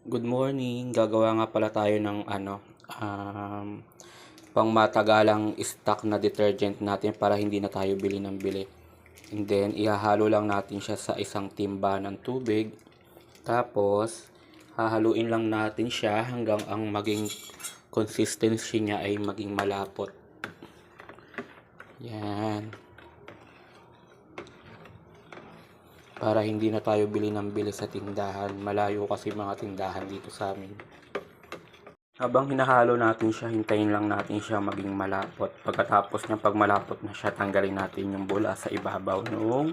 Good morning. Gagawa nga pala tayo ng pangmatagalang stock na detergent natin para hindi na tayo bili ng bili. And then, ihahalo lang natin siya sa isang timba ng tubig. Tapos, hahaluin lang natin siya hanggang ang maging consistency niya ay maging malapot. Yan. Para hindi na tayo bili ng bili sa tindahan. Malayo kasi mga tindahan dito sa amin. Habang hinahalo natin siya, hintayin lang natin siya maging malapot. Pagkatapos niya, pag malapot na siya, tanggalin natin yung bula sa ibabaw ng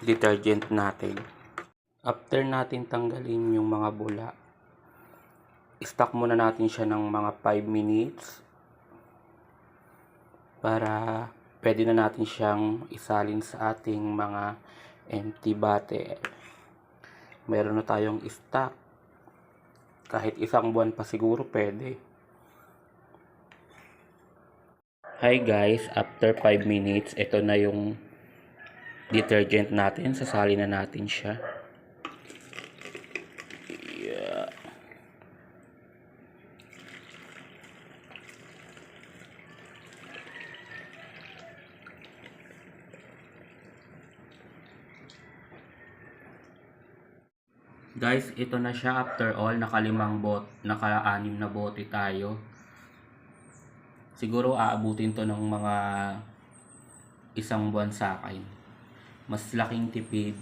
detergent natin. After natin tanggalin yung mga bula, stock muna natin siya ng mga 5 minutes para pwede na natin siyang isalin sa ating mga empty bottle. Meron na tayong stock. Kahit isang buwan pa siguro pwede. Hi guys, after 5 minutes, ito na yung detergent natin. Sasali na natin siya. Yeah. Guys, ito na siya after all. Naka-anim na bote tayo. Siguro aabutin to ng mga isang buwan sa akin. Mas laking tipid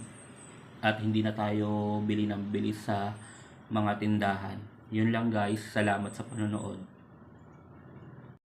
at hindi na tayo bili ng bili sa mga tindahan. Yun lang guys. Salamat sa panonood.